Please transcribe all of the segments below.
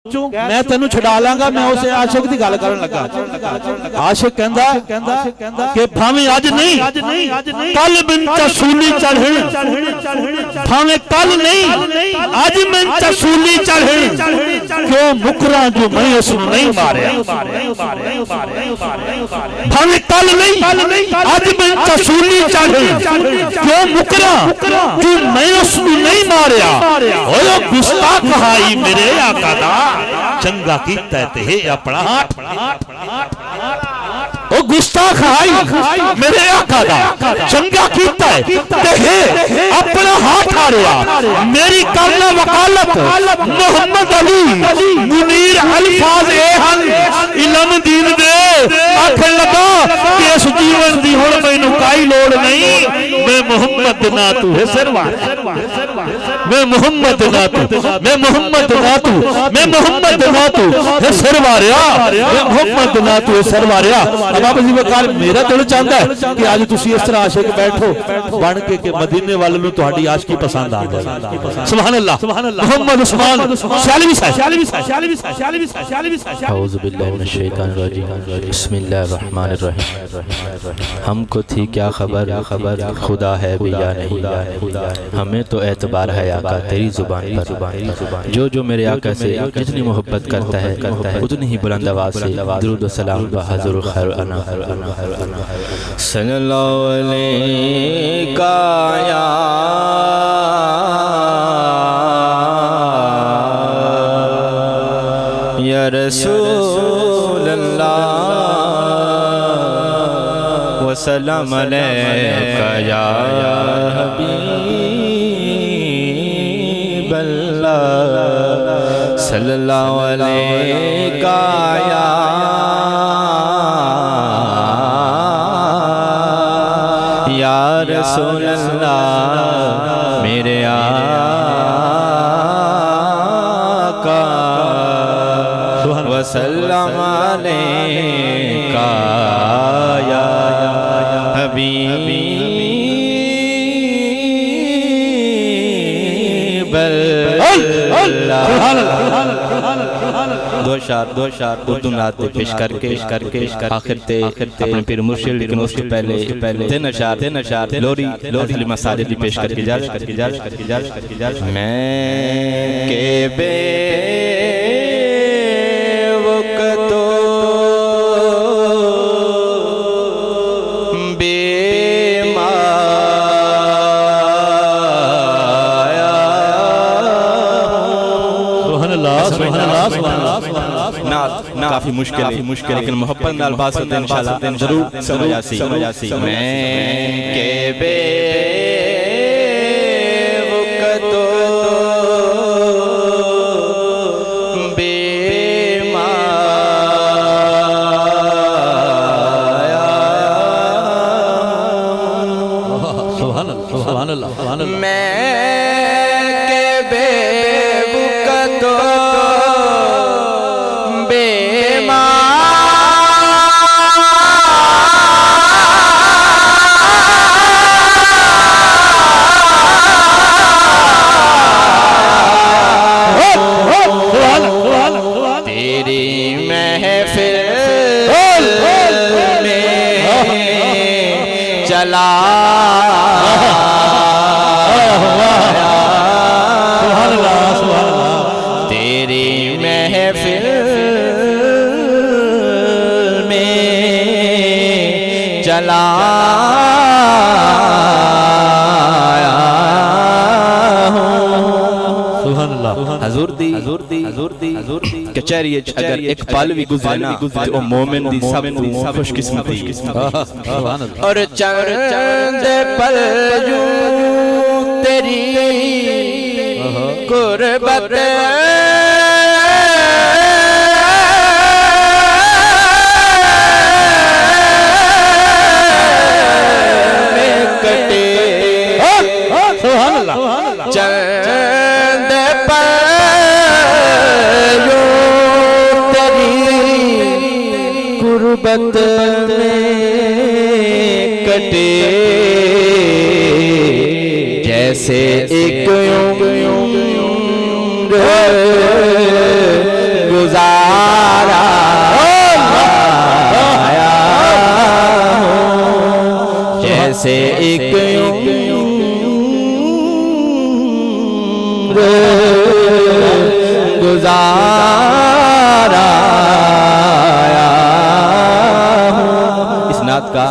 मैं तेन छुड़ा लांगा। मैं उस आशिक की गल करन लगा। आशिक कहंदा कि भावें अज नहीं कल बिन चसूली चढ़े, भावें कल नहीं अज बिन चसूली चढ़े, क्यों मुकरा जो मैं उसनु नहीं मारिया। भावें कल नहीं अज बिन चसूली चढ़े, क्यों मुकरा जो मैं उसनु नहीं मारिया। ओए गुस्ताख हाई मेरे आका दा, चंगा कीता ते अपना ओ गुस्ताख आई मेरे आका दा, चंगा कीता है अपना हाथ हारिया। मेरी करना वकालत मोहम्मद अली मुनीर अल्फाज ए हन इलम दीन दे। आखन लगा कि इस जीवन दी हुण मैनू काई लोड़ नहीं। मैं मोहम्मद ना तू है सरवार, मैं मोहम्मद ना तू, मैं मोहम्मद ना तू, मैं मोहम्मद ना तू है सरवारिया, मैं मोहम्मद ना तू है सरवारिया। बाबा जी वकाल मेरा दिल चाहता है कि आज तुसी इस तरह आशिक बैठो बन के कि मदीने वाले नूं तुहाडी आशिकी पसंद आ जाए। सुभान अल्लाह, मोहम्मद उस्मान शालिबी साहब। औज़ु बिल्लाहि मिनश शैतानिर रजीम, बिस्मिल्लाहिर रहमानिर रहीम। हमको थी क्या खबर खुदा है भी या नहीं, हमें तो एतबार है आका तेरी जुबान पर। जो मेरे आका से जितनी मोहब्बत करता है उतनी ही बुलंद आवाज से दुरूद व सलाम व हुज़ूर खैर अना सल्लल्लाहु अलैहि या या रसूल अल्लाह व सलाम अलैका या हबीब अल्लाह सल्लल्लाहु अलैहि या रसूल अल्लाह मेरे आका वसल्लम अलैका या हबीब अल्लाह। दो शार उर्दू नात पेश करके आखिर ते अपने पीर मुर्शिद, लेकिन उससे पहले तीन अशार लोरी हलीमा साजिद की पेश करके जा मैं के बे वक्तो काफी मुश्किल लेकिन मोहब्बत नाल बात होते इंशाल्लाह जरूर समझ आसी। मैं के बे वक्तो बेमाया, सुभान अल्लाह, मैं के बे वक्तो चला तेरी महफिल में चला हजूर दी कचहरी अगर एक पल भी गुजरे ना तो मोमिन दी सब खुशकिस्मती। और चंद पल यूं तेरी गुरबत में कटे, चंद पल गुरबत में कटे, जैसे एक किरदार आया हूँ। इस नात का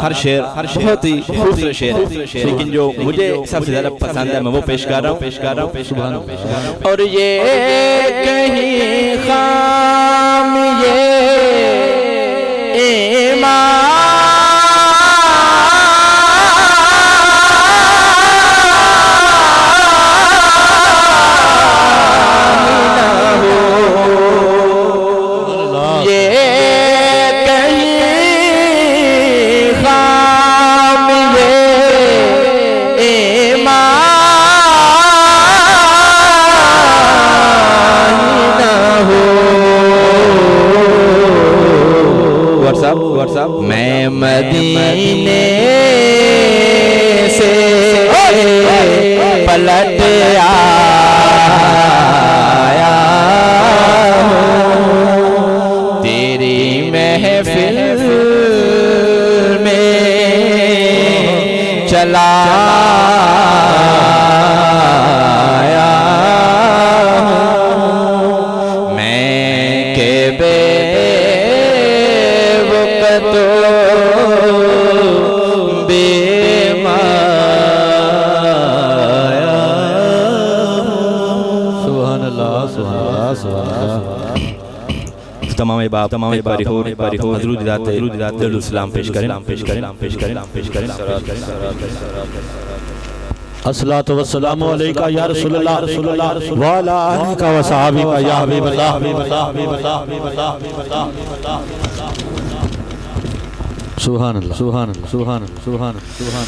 हर शेर बहुत ही खूबसूरत शेर, लेकिन जो मुझे सबसे ज्यादा पसंद है मैं वो पेश कर रहा हूँ। और ये कहीं खाम ये मैं मदीने से पलट आया हूँ, तेरी महफिल में चला आया हूँ। मैं के तमाम बाप हज़रत दारुल इस्लाम पेश करें। अस्सलातु वस्सलामु अलैका या रसूलल्लाह व अला आलिका व सहाबिका या हबीबल्लाह। सुभान अल्लाह, सुभान अल्लाह, सुभान अल्लाह, सुभान सुभान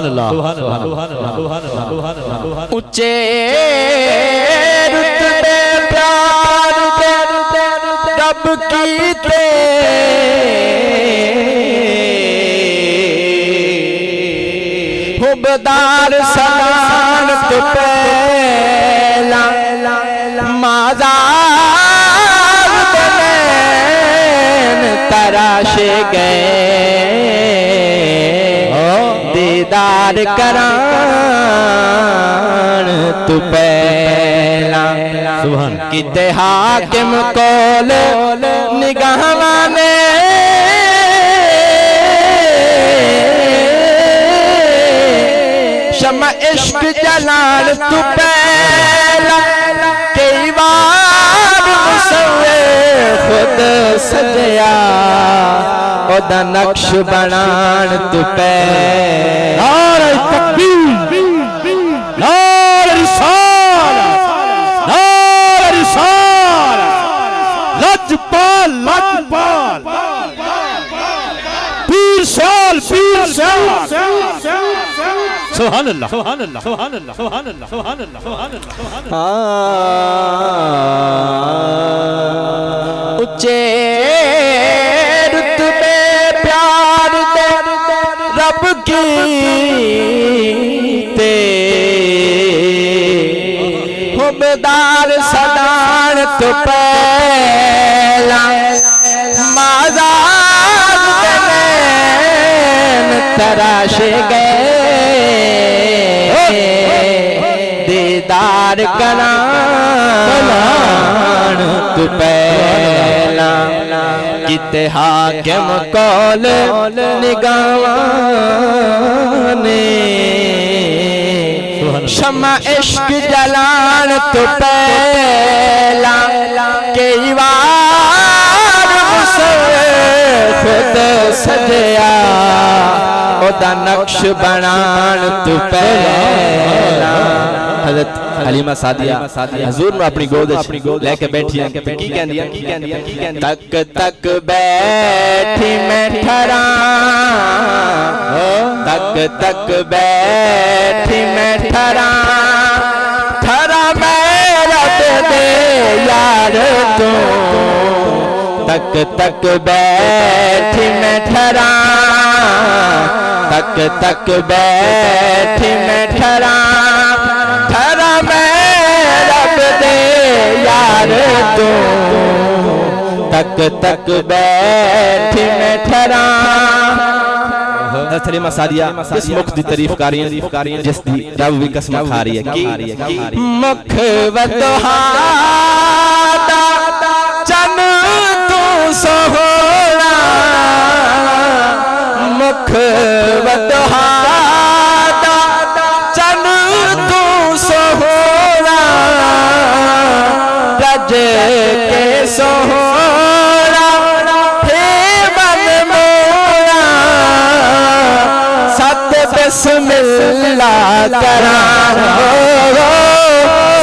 अल्लाह, सुभान अल्लाह। ऊंचे रुतबे प्यार रब की ते हुबदार सलान तो पहला माज़ार बन तराशे गए दीदार करान तू पहला किते हाकिम कोल निगाहवाने शमा इश्क जलाल तू पहला कई बार मुसव्वे खुद सजया ओदा नक्श बनान तू पहला। नारे तकबीर, नारे रिसालत, नारे रिसालत, लजपाल पीर साल सुभान अल्लाह, सुभान अल्लाह, सुभान अल्लाह, सुभान अल्लाह, सुभान अल्लाह, सुभान अल्लाह। ऊंचे रुतबे प्यार दे रब की ते हुबदार सदान तो पहला माज़ार तराशे गए दीदार करान तू पहला किते हाकिम कौल निगाहवाने शमा इश्क जलान तू पहला कई बार मुसव्वे खुद सजया ओदा नक्श बनान तू पहला। हज़रत हलीमा सादिया हजूर ने अपनी गोद लेके बैठी है की कहंदियां तक तक बैठी मैं ठहरा तक तक बैठी मैं ठहरा ठहरा मेरा दे यार तू तक तक बैठी मैं ठहरा तक तक बैठी मैं ठहरा तक तक बैठ मैं ठहरा। थले मसारिया इस मुख दी तारीफ कर रही है जिस दी रब भी कसम खा रही है कि मुख वदहा चन तू सोहरा, मुख वदहा चन तू सोहरा, रज के सोहरा हे मन मोरा, सत बिस्मिल्लाह करा,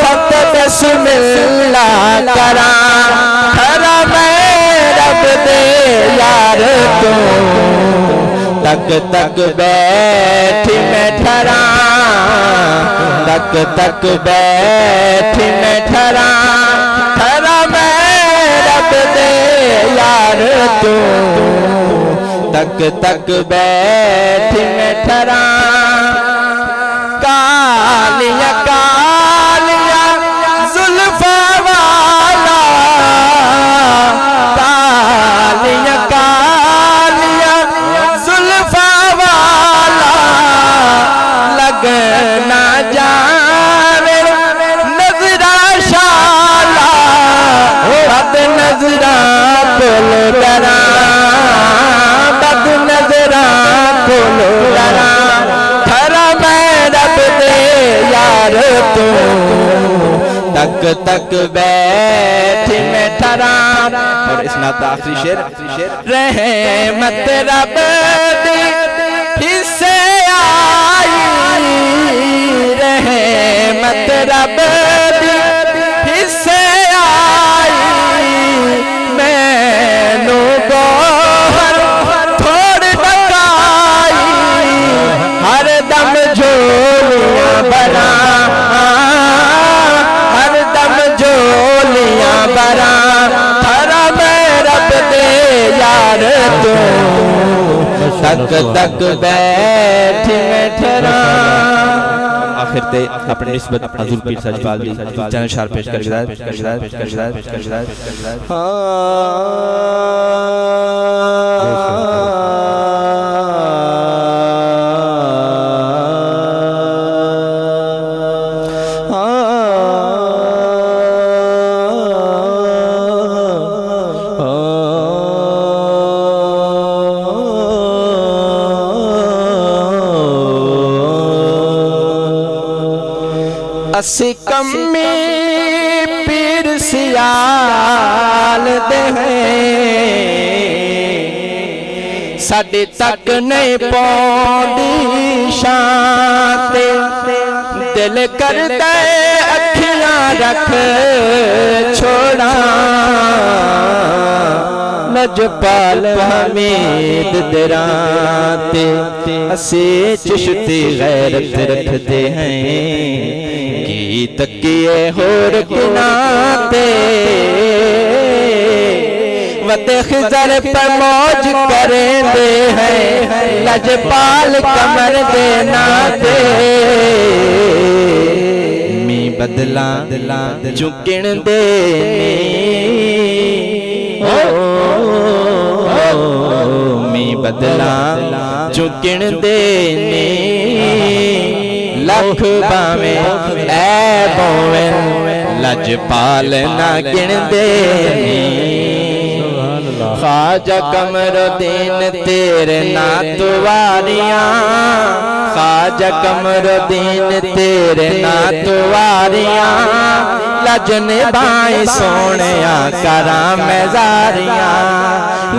सत बिस्मिल्लाह करा, खरा मैं रब दे यार तू, तक तक बैठ मैं ठहरा, तक तक बैठ मैं ठहरा, ठहरा मैं रब दे यार तू, तक तक बैठ मैं ठहरा। कालिया कालिया जुल्फा वाला, कालिया कालिया जुल्फा वाला, लगना जावे नजरा शाला, बद नजरा कुल डरा, बद नजरा कुल डरा, ठहरा मैं रब दे यार तू, तक तक बैठ मैं ठहरा। और इस नात आखिरी शेर, रहमत रब दी हिस्से आई, रहमत रब दी हिस्से आई, मैनू गोहर थोड़ डकाई, हर दम झोलियां बना, हर दम झोलियां बना, ठहरा मैं रब दे यार तू, तक तक बैठ मैं ठहरा। आखिर ते अपनी निस्बत हजूर पीर सजपाल दी चैनल शार पेश कर असी कमी पीर सियाल दे साडे तक नहीं पौंदी शान, दिल करदा अखियां रख छोड़ा, लजपाल हमीद दराते असी चिश्ती गैरत रखते हैं, गीत किए होर किनाते वत खिजर पर मौज करेंदे हैं, लजपाल कमर दे नाते मी बदला चुकिन दे मी बदला चुकिन दे लख बावे ऐ बोवे, लजपाल ना गिन दे ख्वाजा कमरुद्दीन तेरे नातवारियां, ख्वाजा कमरुद्दीन तेरे नातवारियां, लजन बाई सोनिया करा मैं जारियां,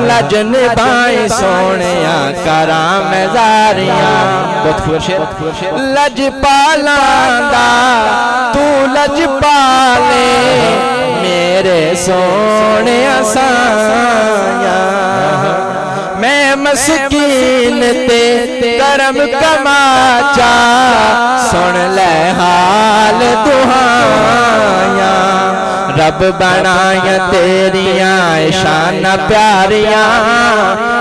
लजन बाई सोनिया करा मैं जारियां। बहुत खुश लजपाला दा तू लजपाले मेरे सोने साया, मैं मस्कीन ते करम कमाचा, सुन ले हाल दुहाया, रब बनाया तेरियां शाना प्यारियां,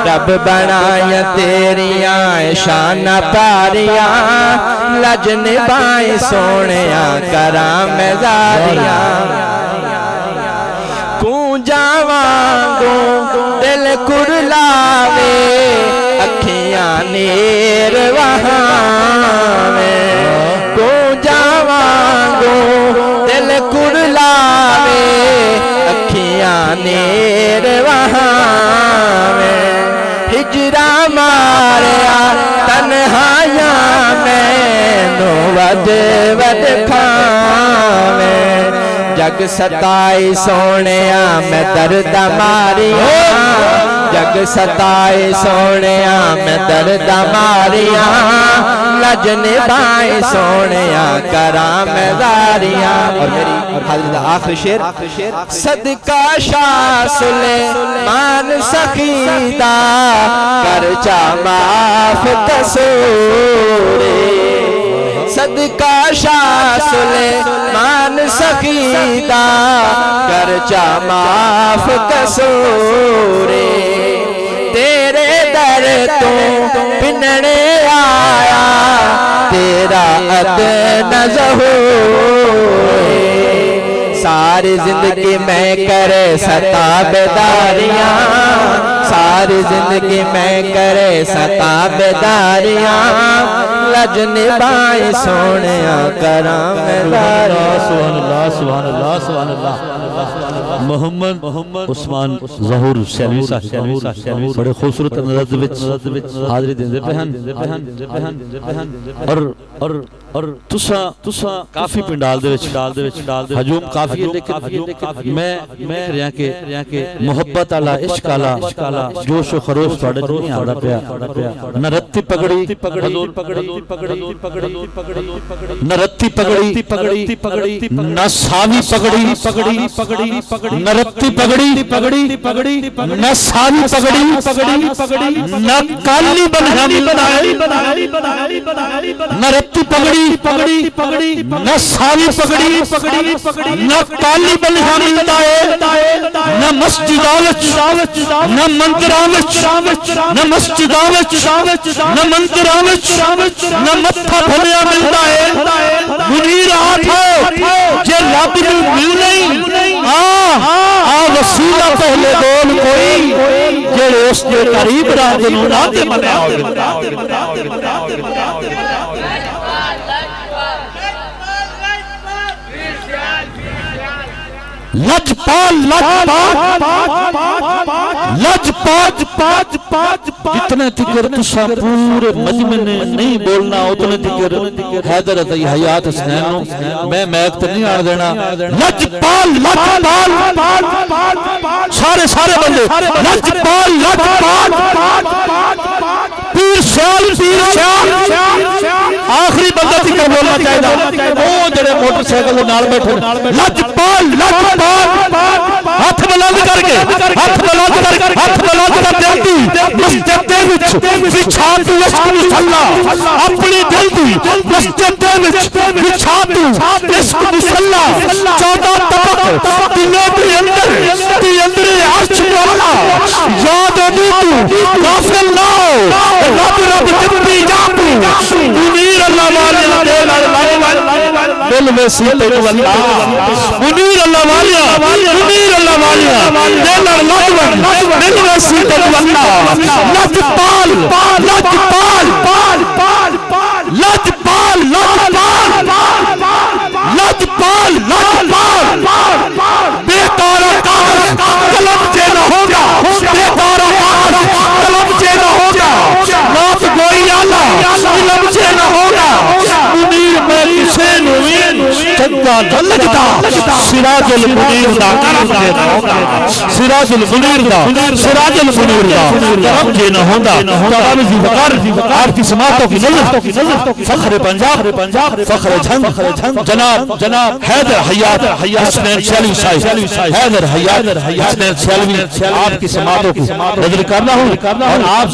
रब बनाया तेरियां शाना प्यारियां, लजन बाई सोनिया करा मैं जारियां। जा जावांगो दिल कुरलावे अखियां नीर वहावे को जावांगो दिल कुरलावे अखियां नीर वहावे हिजरा मारिया तन्हाइयां मैनू वड वड खावे जग सताई सोनिया मैं दर्द मारिया जग सताई सोनिया मैं दर्द मारिया लज निभाए सोनिया करा मैं दारिया। और मेरी हाजिरी दा आखिरी शेर सदका शाह सुलेमान सखीदा करचा माफ कसूरे सदका शाह सुलेमान सखीदा करचा माफ कसूरे तेरे दर तो पिनने आया तेरा अदना ज़हूरे सारी जिंदगी मैं करे सताबेदारियां सारी जिंदगी मैं करे सताबेदारियां लज निभाए सोनिया करामदारियां। सुभान अल्लाह सुभान अल्लाह सुभान अल्लाह। मोहम्मद उस्मान ज़हूर सैलवी साहब बड़े खूबसूरत अंदाज़ विच हाज़री देंदे पे हन और तुसा काफी पिंडाल दे विच हजूम काफी है लेकिन मैं रिया के मोहब्बत आला इश्क आला जोश व खरोश तुहाडे नहीं आंदा पिया न रत्ती पगड़ी न रत्ती पगड़ी न सावी पगड़ी न रत्ती पगड़ी न सावी पगड़ी न काली बनहानी न रत्ती पगड़ी न सावी पगड़ी न काली बनहानी न मस्जिदां विच न मंदिरां विच न मस्जिदां विच न मंदिरां विच न मत्था भलिया मिलदा है मुनीर हाथ जे रब नूं मिल नहीं आ वसीला पहले बोल कोई जेड़े उस दे करीब रात नूं ना ते मन्या होवे। जितने तिकर तुसा पूरे मजमे ने नहीं बोलना उतने तिकर हैदर अली हयात हसनैन मैं मैक तो नहीं आन देना। लजपाल सारे बंदे लजपाल पीर श्याल आखिरी बंदा तिकर बोलना चाहिए वो जेड़े मोटरसाइकिल नाल बैठे लजपाल हाथ बुलंद करके जल्दी मस्जिद दे विच विछा तू इश्क मुसल्ला अपनी दिल दी मस्जिद दे विच विछा तू इश्क मुसल्ला 14 तबक दिलों के अंदर अर्श वाला याद दी तू गाफिल ना हो रब जिंदी जा तू मुनीर अल्लाह वाले दिल में सीते वल्ला मुनीर अल्लाह वालिया दिल लगवन दिल में सीते वल्ला लजपाल बेकारा कलम से न होगा बेकारा कलम से न होगा नाथ गोई आला कलम से न होगा मुनीर में किसे चंदा लगता सिराजुल मुनीर दा सिराजुल मुनीर दा करम जे न होंदा तमाम जी वकार आपकी समातों की नजर फख्र पंजाब फख्र झंग जनाब हैदर हयात हसनैन सैलवी साहब हैदर हयात हसनैन सैलवी आपकी समातों की नजर करना हूं और आप